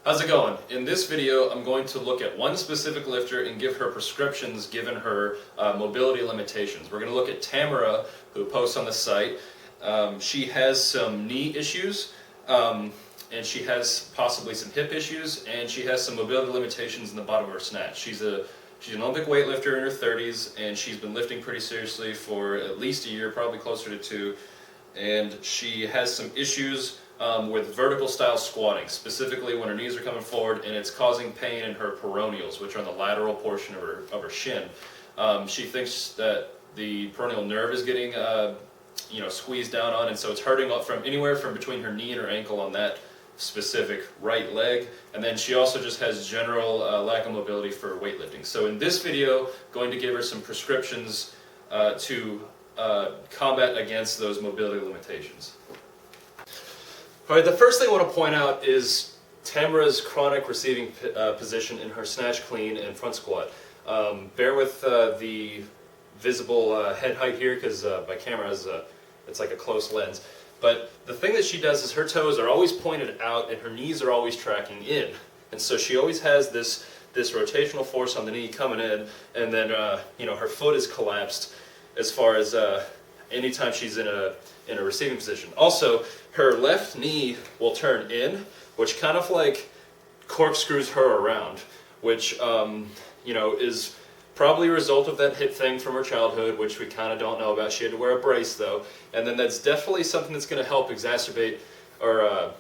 How's it going? In this video, I'm going to look at one specific lifter and give her prescriptions given her mobility limitations. We're going to look at Tamara, who posts on the site. She has some knee issues, and she has possibly some hip issues, and she has some mobility limitations in the bottom of her snatch. She's an Olympic weightlifter in her 30s, and she's been lifting pretty seriously for at least a year, probably closer to 2. And she has some issues with vertical style squatting, specifically when her knees are coming forward, and it's causing pain in her peroneals, which are on the lateral portion of her shin. She thinks that the peroneal nerve is getting squeezed down on, and so it's hurting from anywhere from between her knee and her ankle on that specific right leg. And then she also just has general lack of mobility for weightlifting. So in this video, going to give her some prescriptions to combat against those mobility limitations. Alright, the first thing I want to point out is Tamara's chronic receiving position in her snatch clean and front squat. Bear with the visible head height here, because my camera it's like a close lens. But the thing that she does is her toes are always pointed out and her knees are always tracking in. And so she always has this rotational force on the knee coming in, and then her foot is collapsed as far as anytime she's in a receiving position. Also, her left knee will turn in, which kind of like corkscrews her around, which is probably a result of that hip thing from her childhood, which we kind of don't know about. She had to wear a brace though, and then that's definitely something that's going to help exacerbate or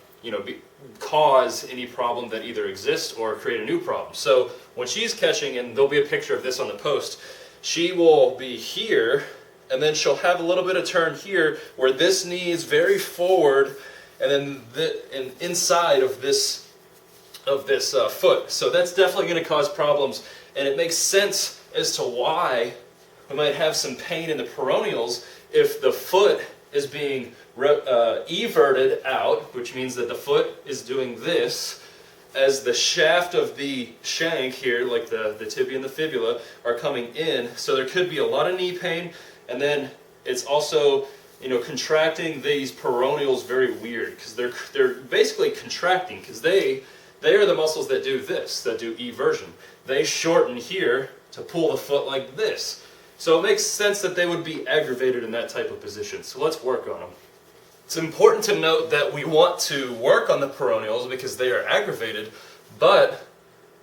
cause any problem that either exists or create a new problem. So when she's catching, and there'll be a picture of this on the post, she will be here, and then she'll have a little bit of turn here where this knee is very forward, and then inside of this foot. So that's definitely going to cause problems, and it makes sense as to why we might have some pain in the peroneals if the foot is being everted out, which means that the foot is doing this as the shaft of the shank here, like the tibia and the fibula, are coming in. So there could be a lot of knee pain, and then it's also contracting these peroneals very weird, because they're basically contracting, because they are the muscles that do this, that do eversion. They shorten here to pull the foot like this. So it makes sense that they would be aggravated in that type of position. So let's work on them. It's important to note that we want to work on the peroneals because they are aggravated, but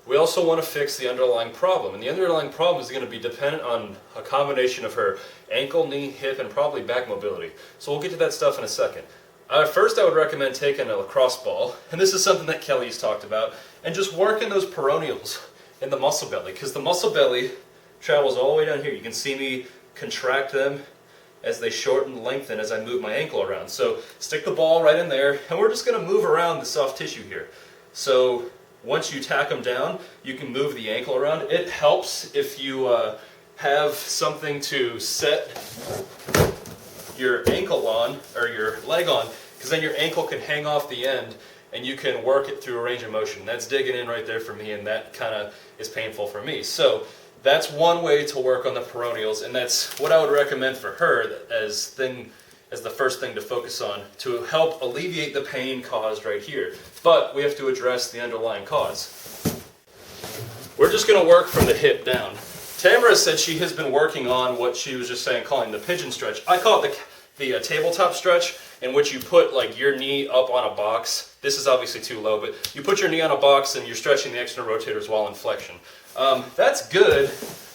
we also want to fix the underlying problem. And the underlying problem is going to be dependent on a combination of her ankle, knee, hip, and probably back mobility. So we'll get to that stuff in a second. First, I would recommend taking a lacrosse ball, and this is something that Kelly's talked about, and just working those peroneals in the muscle belly, because the muscle belly travels all the way down here. You can see me contract them as they shorten and lengthen as I move my ankle around. So stick the ball right in there, and we're just going to move around the soft tissue here. So once you tack them down, you can move the ankle around. It helps if you have something to set your ankle on, or your leg on, because then your ankle can hang off the end and you can work it through a range of motion. That's digging in right there for me, and that kind of is painful for me. So that's one way to work on the peroneals, and that's what I would recommend for her as the first thing to focus on to help alleviate the pain caused right here. But we have to address the underlying cause. We're just going to work from the hip down. Tamara said she has been working on what she was just calling the pigeon stretch. I call it the tabletop stretch, in which you put like your knee up on a box. This is obviously too low, but you put your knee on a box and you're stretching the external rotators while in flexion. That's good,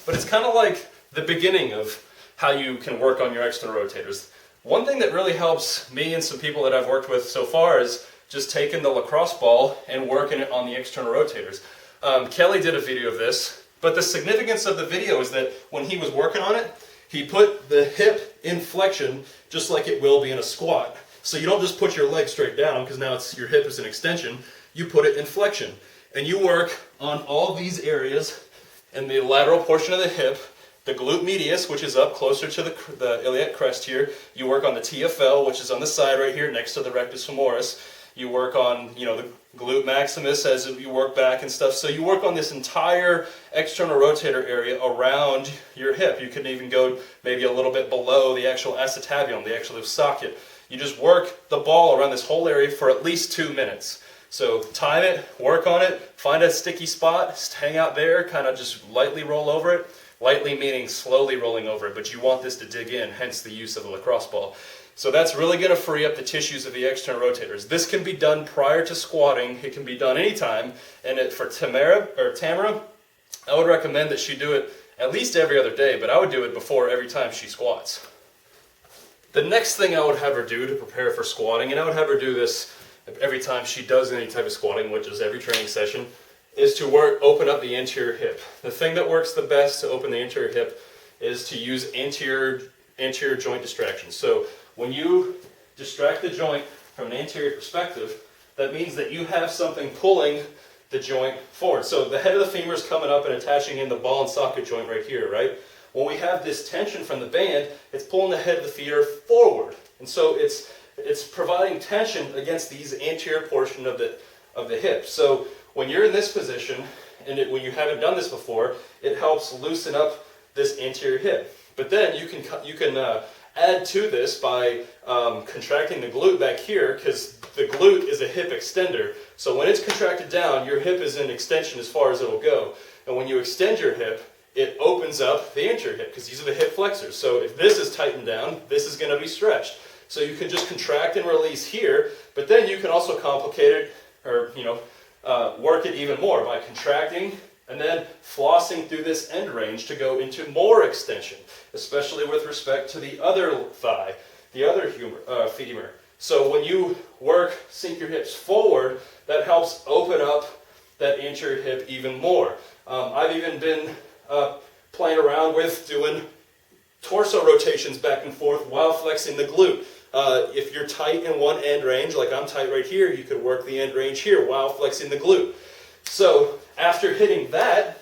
but it's kind of like the beginning of how you can work on your external rotators. One thing that really helps me and some people that I've worked with so far is just taking the lacrosse ball and working it on the external rotators. Kelly did a video of this, but the significance of the video is that when he was working on it, he put the hip in flexion just like it will be in a squat. So you don't just put your leg straight down, because now your hip is an extension. You put it in flexion. And you work on all these areas in the lateral portion of the hip, the glute medius, which is up closer to the iliac crest here. You work on the TFL, which is on the side right here next to the rectus femoris. You work on, the glute maximus as you work back and stuff. So you work on this entire external rotator area around your hip. You can even go maybe a little bit below the actual acetabular, the actual socket. You just work the ball around this whole area for at least 2 minutes. So time it, work on it, find a sticky spot, just hang out there, kind of just lightly roll over it. Lightly meaning slowly rolling over it, but you want this to dig in, hence the use of a lacrosse ball. So that's really going to free up the tissues of the external rotators. This can be done prior to squatting. It can be done anytime. And for Tamara, I would recommend that she do it at least every other day, but I would do it before every time she squats. The next thing I would have her do to prepare for squatting, and I would have her do this every time she does any type of squatting, which is every training session, is to open up the anterior hip. The thing that works the best to open the anterior hip is to use anterior joint distraction. So when you distract the joint from an anterior perspective, that means that you have something pulling the joint forward. So the head of the femur is coming up and attaching in the ball and socket joint right here, right? When we have this tension from the band, it's pulling the head of the femur forward. And so it's providing tension against these anterior portion of the hip. So when you're in this position, and when you haven't done this before, it helps loosen up this anterior hip. But then you can add to this by contracting the glute back here, because the glute is a hip extender. So when it's contracted down, your hip is in extension as far as it will go. And when you extend your hip, it opens up the anterior hip, because these are the hip flexors. So if this is tightened down, this is going to be stretched. So you can just contract and release here, but then you can also complicate it, or work it even more by contracting and then flossing through this end range to go into more extension, especially with respect to the other thigh, the other femur. So when you sink your hips forward, that helps open up that anterior hip even more. I've even been playing around with doing torso rotations back and forth while flexing the glute. If you're tight in one end range, like I'm tight right here, you could work the end range here while flexing the glute. So after hitting that,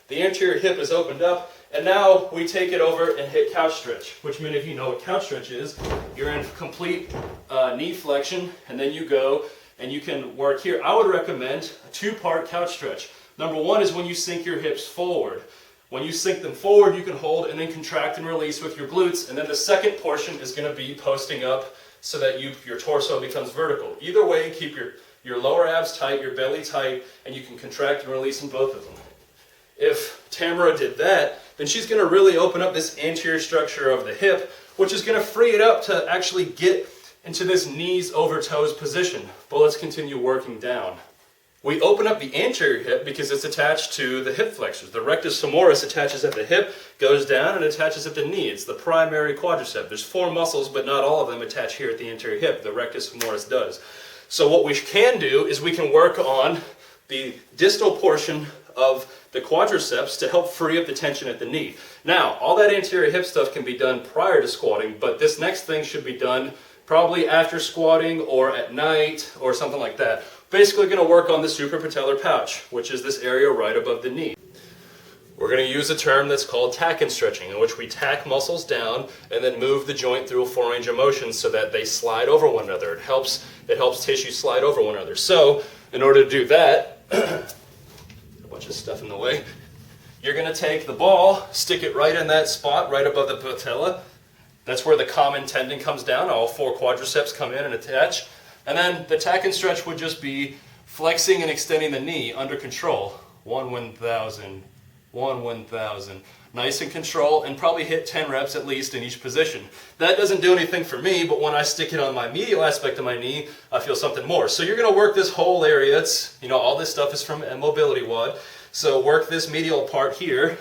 the anterior hip is opened up, and now we take it over and hit couch stretch, which many of you know what couch stretch is. You're in complete knee flexion, and then you go and you can work here. I would recommend a two-part couch stretch. Number one is when you sink your hips forward. When you sink them forward, you can hold and then contract and release with your glutes. And then the second portion is going to be posting up so that your torso becomes vertical. Either way, keep your lower abs tight, your belly tight, and you can contract and release in both of them. If Tamara did that, then she's going to really open up this anterior structure of the hip, which is going to free it up to actually get into this knees over toes position. But let's continue working down. We open up the anterior hip because it's attached to the hip flexors. The rectus femoris attaches at the hip, goes down, and attaches at the knee. It's the primary quadricep. There's 4 muscles, but not all of them attach here at the anterior hip. The rectus femoris does. So what we can do is we can work on the distal portion of the quadriceps to help free up the tension at the knee. Now, all that anterior hip stuff can be done prior to squatting, but this next thing should be done probably after squatting or at night or something like that. Basically going to work on the suprapatellar pouch, which is this area right above the knee. We're going to use a term that's called tacking stretching, in which we tack muscles down and then move the joint through a full range of motion so that they slide over one another. It helps tissue slide over one another. So, in order to do that, a bunch of stuff in the way, you're going to take the ball, stick it right in that spot, right above the patella. That's where the common tendon comes down. All 4 quadriceps come in and attach. And then the tack and stretch would just be flexing and extending the knee under control. 1/1000, 1/1000. Nice and control, and probably hit 10 reps at least in each position. That doesn't do anything for me, but when I stick it on my medial aspect of my knee, I feel something more. So you're going to work this whole area. It's, all this stuff is from a mobility WOD. So work this medial part here,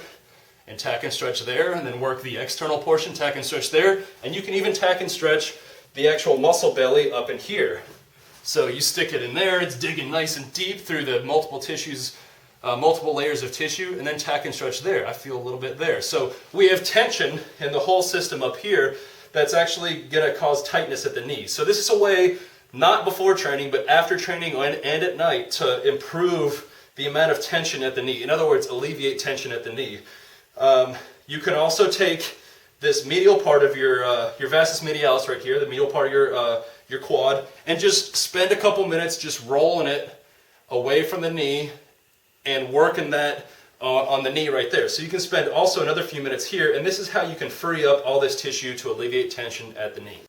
and tack and stretch there, and then work the external portion, tack and stretch there, and you can even tack and stretch the actual muscle belly up in here. So you stick it in there, it's digging nice and deep through the multiple tissues, multiple layers of tissue, and then tack and stretch there. I feel a little bit there. So we have tension in the whole system up here that's actually going to cause tightness at the knee. So this is a way, not before training, but after training and at night, to improve the amount of tension at the knee. In other words, alleviate tension at the knee. You can also take this medial part of your vastus medialis right here, the medial part of your quad, and just spend a couple minutes just rolling it away from the knee and working that on the knee right there. So you can spend also another few minutes here, and this is how you can free up all this tissue to alleviate tension at the knee.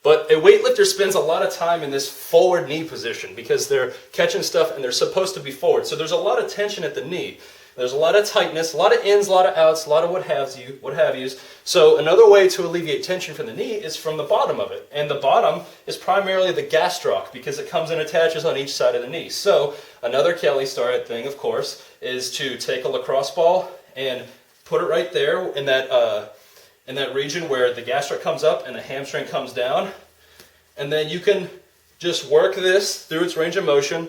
But a weightlifter spends a lot of time in this forward knee position because they're catching stuff and they're supposed to be forward. So there's a lot of tension at the knee. There's a lot of tightness, a lot of ins, a lot of outs, a lot of what have yous. So another way to alleviate tension from the knee is from the bottom of it. And the bottom is primarily the gastroc because it comes and attaches on each side of the knee. So another Kelly Starrett thing, of course, is to take a lacrosse ball and put it right there in that region where the gastroc comes up and the hamstring comes down. And then you can just work this through its range of motion.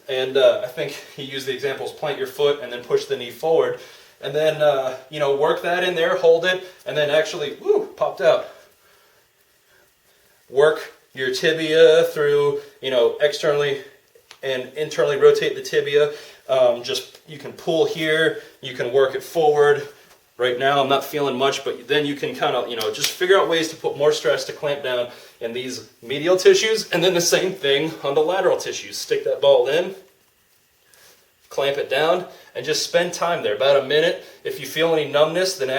And I think he used the examples, plant your foot and then push the knee forward. And then, work that in there, hold it, and then actually, popped out. Work your tibia through, externally and internally rotate the tibia. You can pull here, you can work it forward. Right now I'm not feeling much, but then you can kind of, just figure out ways to put more stress to clamp down in these medial tissues, and then the same thing on the lateral tissues. Stick that ball in, clamp it down, and just spend time there, about a minute. If you feel any numbness, then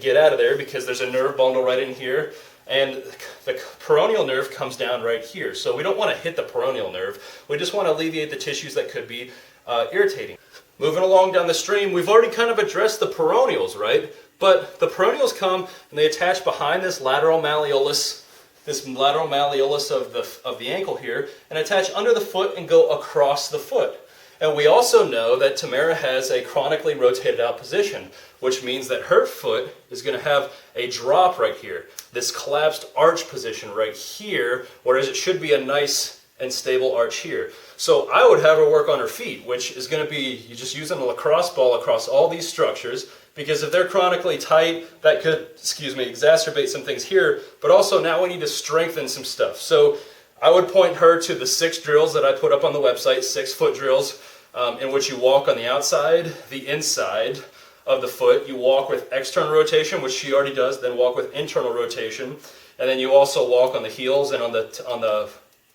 get out of there because there's a nerve bundle right in here, and the peroneal nerve comes down right here. So we don't want to hit the peroneal nerve. We just want to alleviate the tissues that could be irritating. Moving along down the stream, we've already kind of addressed the peroneals, right? But the peroneals come and they attach behind this lateral malleolus of the ankle here, and attach under the foot and go across the foot. And we also know that Tamara has a chronically rotated out position, which means that her foot is going to have a drop right here, this collapsed arch position right here, whereas it should be a nice and stable arch here. So I would have her work on her feet, which is going to be you just using a lacrosse ball across all these structures, because if they're chronically tight, that could, exacerbate some things here, but also now we need to strengthen some stuff. So I would point her to the 6 drills that I put up on the website, 6-foot drills, in which you walk on the outside, the inside of the foot. You walk with external rotation, which she already does, then walk with internal rotation, and then you also walk on the heels and on the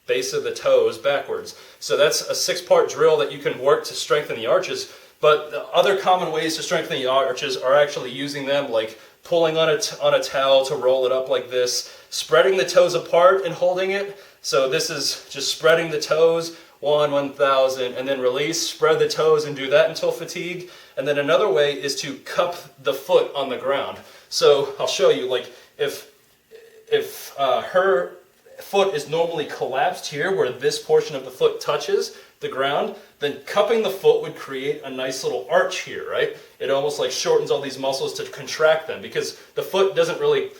base of the toes backwards. So that's a 6-part drill that you can work to strengthen the arches. But the other common ways to strengthen the arches are actually using them, like pulling on a towel to roll it up like this, spreading the toes apart and holding it. So this is just spreading the toes, 1,000, and then release, spread the toes and do that until fatigue. And then another way is to cup the foot on the ground. So I'll show you, like if her foot is normally collapsed here where this portion of the foot touches the ground, then cupping the foot would create a nice little arch here, right? It almost like shortens all these muscles to contract them, because the foot doesn't really,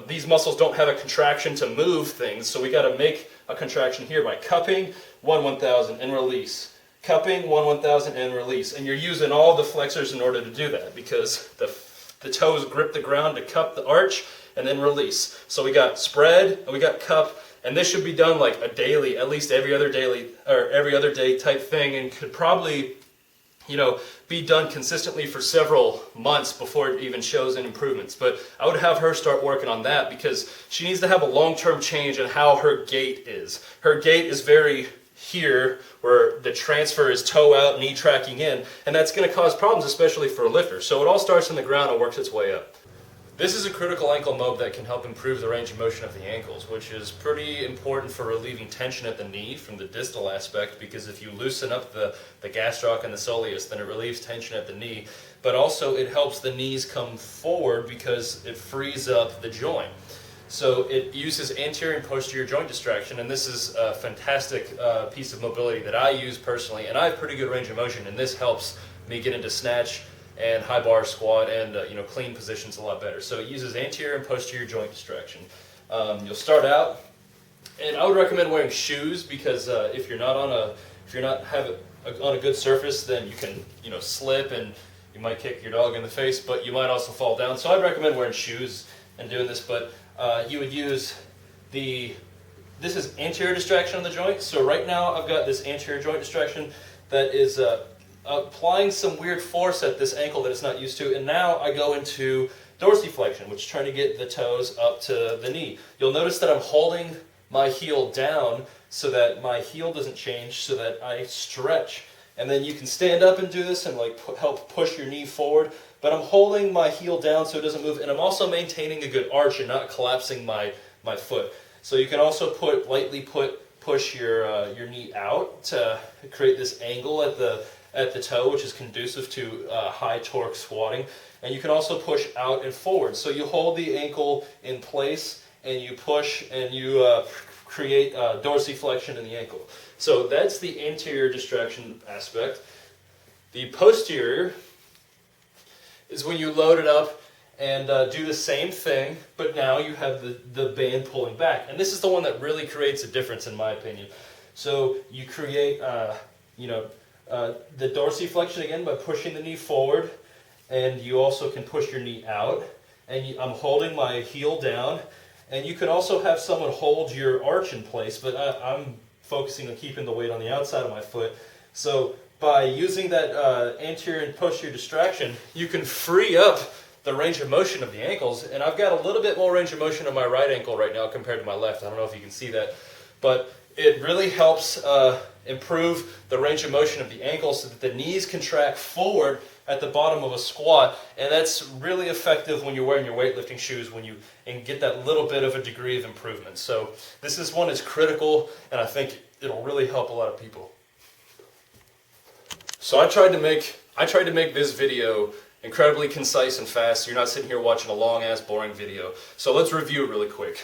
these muscles don't have a contraction to move things, so we got to make a contraction here by cupping, 1,000, and release. Cupping, 1,000, and release. And you're using all the flexors in order to do that, because the toes grip the ground to cup the arch, and then release. So we got spread, and we got cup, and this should be done like a daily, at least every other day type thing, and could probably, be done consistently for several months before it even shows any improvements. But I would have her start working on that, because she needs to have a long-term change in how her gait is. Her gait is very here, where the transfer is toe out, knee tracking in, and that's going to cause problems, especially for a lifter. So it all starts on the ground and works its way up. This is a critical ankle mob that can help improve the range of motion of the ankles, which is pretty important for relieving tension at the knee from the distal aspect, because if you loosen up the gastroc and the soleus, then it relieves tension at the knee. But also it helps the knees come forward because it frees up the joint. So it uses anterior and posterior joint distraction, and this is a fantastic piece of mobility that I use personally, and I have pretty good range of motion, and this helps me get into snatch and high bar squat and clean positions a lot better. So it uses anterior and posterior joint distraction. You'll start out, and I would recommend wearing shoes, because if you're not on a good surface, then you can slip and you might kick your dog in the face, but you might also fall down. So I'd recommend wearing shoes and doing this. But you would use this is anterior distraction on the joint. So right now I've got this anterior joint distraction that is applying some weird force at this ankle that it's not used to, and now I go into dorsiflexion, which is trying to get the toes up to the knee. You'll notice that I'm holding my heel down so that my heel doesn't change, so that I stretch. And then you can stand up and do this and help push your knee forward, but I'm holding my heel down so it doesn't move, and I'm also maintaining a good arch and not collapsing my foot. So you can also push your knee out to create this angle at the toe, which is conducive to high torque squatting. And you can also push out and forward. So you hold the ankle in place and you push and you create dorsiflexion in the ankle. So that's the anterior distraction aspect. The posterior is when you load it up and do the same thing, but now you have the band pulling back. And this is the one that really creates a difference in my opinion. So you create the dorsiflexion again by pushing the knee forward, and you also can push your knee out. And I'm holding my heel down, and you can also have someone hold your arch in place, but I'm focusing on keeping the weight on the outside of my foot. So by using that anterior and posterior distraction, you can free up the range of motion of the ankles. And I've got a little bit more range of motion on my right ankle right now compared to my left. I don't know if you can see that, but it really helps improve the range of motion of the ankle so that the knees can track forward at the bottom of a squat. And that's really effective when you're wearing your weightlifting shoes, and get that little bit of a degree of improvement. So this one is critical, and I think it'll really help a lot of people. So I tried to make this video incredibly concise and fast, so you're not sitting here watching a long-ass boring video. So let's review it really quick.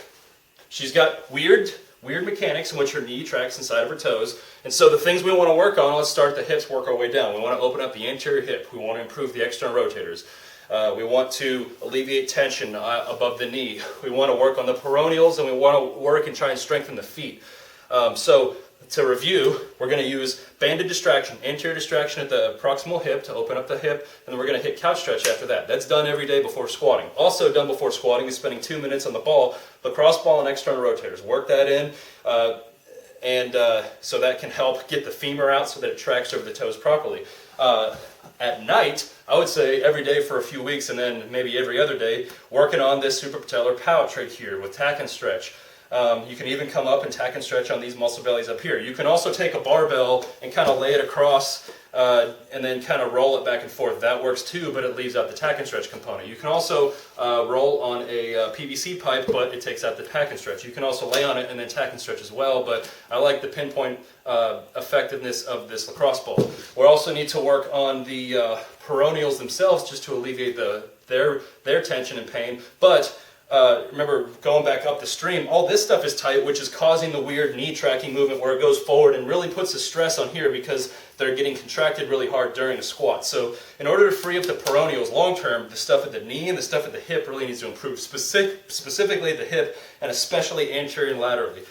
She's got weird mechanics in which her knee tracks inside of her toes. And so the things we want to work on, let's start at the hips, work our way down. We want to open up the anterior hip. We want to improve the external rotators. We want to alleviate tension above the knee. We want to work on the peroneals, and we want to work and try and strengthen the feet. So to review, we're going to use banded distraction, anterior distraction at the proximal hip to open up the hip, and then we're going to hit couch stretch after that. That's done every day before squatting. Also done before squatting is spending 2 minutes on the ball, lacrosse ball and external rotators. Work that in, so that can help get the femur out so that it tracks over the toes properly. At night, I would say every day for a few weeks, and then maybe every other day, working on this suprapatellar pouch right here with tack and stretch. You can even come up and tack and stretch on these muscle bellies up here. You can also take a barbell and kind of lay it across and then kind of roll it back and forth. That works too, but it leaves out the tack and stretch component. You can also roll on a PVC pipe, but it takes out the tack and stretch. You can also lay on it and then tack and stretch as well, but I like the pinpoint effectiveness of this lacrosse ball. We also need to work on the peroneals themselves just to alleviate their tension and pain, but remember, going back up the stream, all this stuff is tight, which is causing the weird knee tracking movement where it goes forward and really puts a stress on here because they're getting contracted really hard during a squat. So in order to free up the peroneals long term, the stuff at the knee and the stuff at the hip really needs to improve, specifically at the hip and especially anterior and laterally.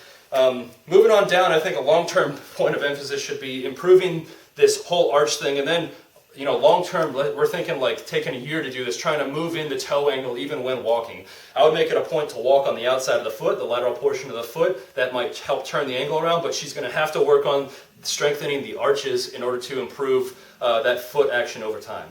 Moving on down, I think a long-term point of emphasis should be improving this whole arch thing, and then long term, we're thinking like taking a year to do this, trying to move in the toe angle even when walking. I would make it a point to walk on the outside of the foot, the lateral portion of the foot. That might help turn the angle around, but she's going to have to work on strengthening the arches in order to improve that foot action over time.